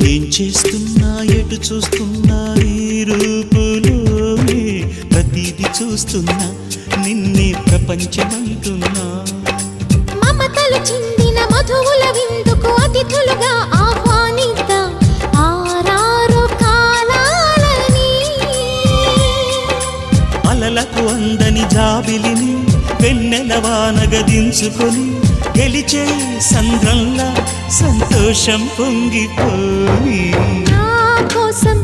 ఏం చేస్తున్నా ఎటు చూస్తున్నా నీ రూపులోనే ప్రతిదీ చూస్తున్నా నిన్నే ప్రపంచమంటున్నా మమతలు చిందిన మధువుల విందుకు అతిథులుగా ఆహ్వానిద్దాం ఆరారు కాలాలని అలలకు అందని జాబిలిని వెన్నెల వానగదించుకొని గెలిచే సంద్రంలా సంతోషం పొంగిపోయి నా కోసం